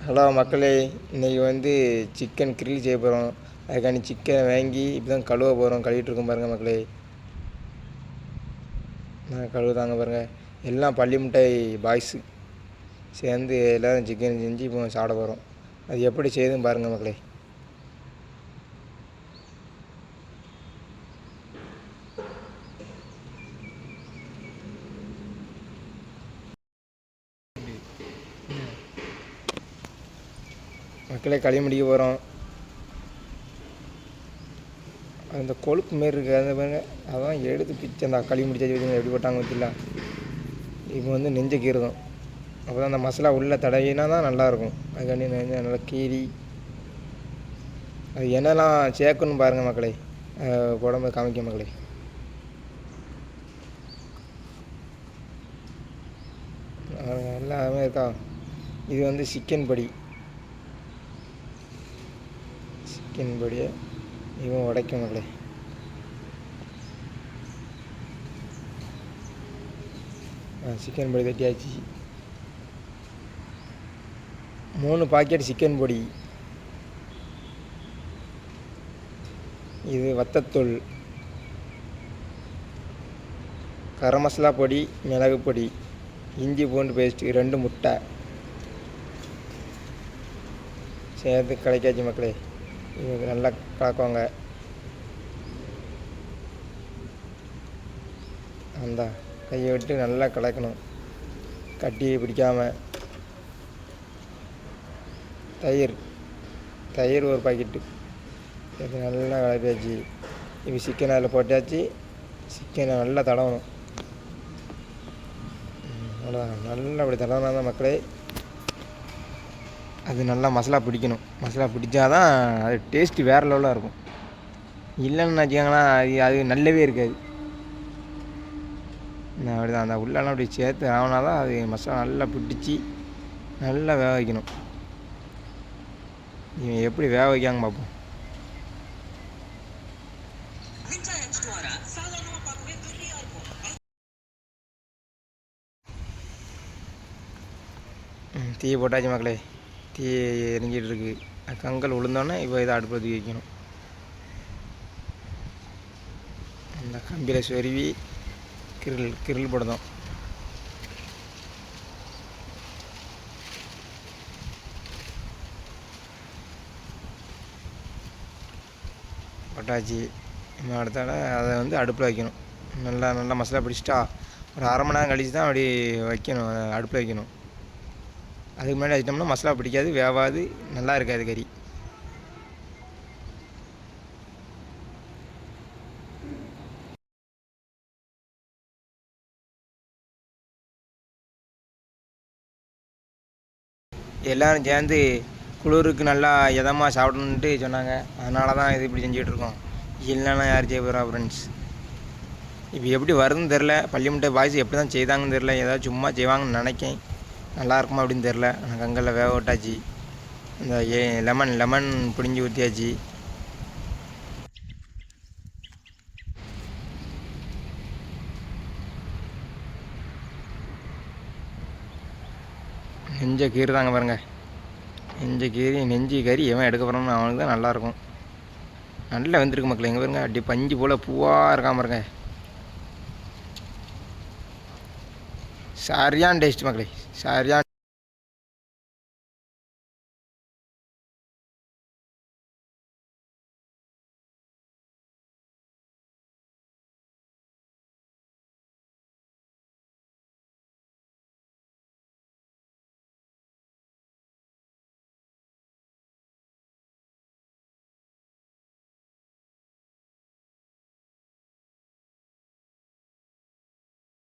Hello மக்களே, இன்றைக்கி வந்து சிக்கன் கிரில் செய்ய போகிறோம். அதுக்காண்டி சிக்கனை வாங்கி இப்போ தான் கழுவ போகிறோம். கழுவிட்டுருக்கோம் பாருங்கள் மக்களே. நான் கழுவுதாங்க பாருங்கள். எல்லாம் பள்ளி மிட்டாய் பாய்ஸு சேர்ந்து எல்லோரும் சிக்கன் செஞ்சு இப்போ சாப்பிட போகிறோம். அது எப்படி செய்யுதுன்னு பாருங்கள் மக்களே. மக்களே கழுவி முடிக்க போகிறோம். அந்த கொழுப்பு மாரி இருக்குது அந்த பாருங்க, அதான் எடுத்து பிச்சு அந்த கழுவி முடிச்சாச்சு வச்சுங்க. எப்படி போட்டாங்க வச்சுல. இப்போ வந்து நெஞ்ச கீறுதும். அப்போ தான் அந்த மசாலா உள்ளே தடவினா தான் நல்லாயிருக்கும். அதுக்காண்டி நெஞ்ச நல்லா கீறி அது என்னெல்லாம் சேர்க்கணும் பாருங்கள் மக்களே. உடம்பு காமிக்க மக்களே. எல்லாமே இருக்கா. இது வந்து சிக்கன் பொடி. சிக்கன் பொடியை இவன் உடைக்கும் மக்களே. சிக்கன் பொடி தட்டியாச்சு. 3 பாக்கெட் சிக்கன் பொடி. இது வத்தத்தூள், கரம் மசாலா பொடி, மிளகு பொடி, இஞ்சி பூண்டு பேஸ்ட்டு, 2 முட்டை சேர்த்து கலக்காச்சு மக்களே. இது நல்லா கலக்குவாங்க. அந்த கையை விட்டு நல்லா கலக்கணும், கட்டியை பிடிக்காமல். தயிர் 1 பாக்கெட்டு இது நல்லா கலப்பியாச்சு. இப்போ சிக்கன் அதில் போட்டாச்சு. சிக்கனை நல்லா தடவணும். நல்லா அப்படி தடவினா தான் மக்களே அது நல்லா மசாலா பிடிக்கணும். மசாலா பிடிச்சா தான் அது டேஸ்ட்டு வேறு லெவலாக இருக்கும். இல்லைன்னு வச்சுக்கோங்களேன், அது நல்லவே இருக்காது. அப்படி தான் அந்த உள்ளெல்லாம் அப்படி சேர்த்து ஆகினா தான் அது மசாலா நல்லா பிடிச்சி நல்லா வேக வைக்கணும். இவன் எப்படி வேக வைக்காங்க பார்ப்போம். தீ போட்டாச்சு மக்களே. தீ எரிஞ்சிட்டு இருக்கு. கங்கல் விழுந்தோன்னே இப்போ இதை அடுப்பில் தூக்கி வைக்கணும். அந்த கம்பியில் சொருவி கிரில் போடுதோம். போட்டாச்சு. இன்னும் அடுத்தால அதை வந்து அடுப்பில் வைக்கணும். நல்லா மசாலா பிடிச்சிட்டா ஒரு 1/2 மணி நேரம் கழிச்சு தான் அப்படி வைக்கணும், அடுப்பில் வைக்கணும். அதுக்கு முன்னாடி வச்சிட்டோம்னா மசாலா பிடிக்காது, வேவாது, நல்லா இருக்காது கறி. எல்லோரும் சேர்ந்து குளிருக்கு நல்லா இதமாக சாப்பிடணுன்ட்டு சொன்னாங்க. அதனால தான் இது இப்படி செஞ்சிகிட்ருக்கோம். இல்லைன்னா யார் செய்ய போகிறா ஃப்ரெண்ட்ஸ். இப்போ எப்படி வருதுன்னு தெரில. பள்ளி மிட்டாய் பாய்ஸ் எப்படி தான் செய்தாங்கன்னு தெரில. ஏதாவது சும்மா செய்வாங்கன்னு நினைக்கேன். நல்லா இருக்குமா அப்படின்னு தெரில. எனக்கு கங்கலில் வேக விட்டாச்சு. இந்த லெமன் பிடிஞ்சி ஊற்றியாச்சு. நெஞ்ச கீறு தாங்க பாருங்கள். நெஞ்சு கறி எவன் எடுக்க போகிறான்னு அவனுக்கு தான் நல்லாயிருக்கும். நல்லா வெந்திருக்கு மக்கள். எங்கே பாருங்க, அப்படி பஞ்சு போல் பூவாக இருக்காம பாருங்க. சரியான டேஸ்ட் மக்களே, சரியான.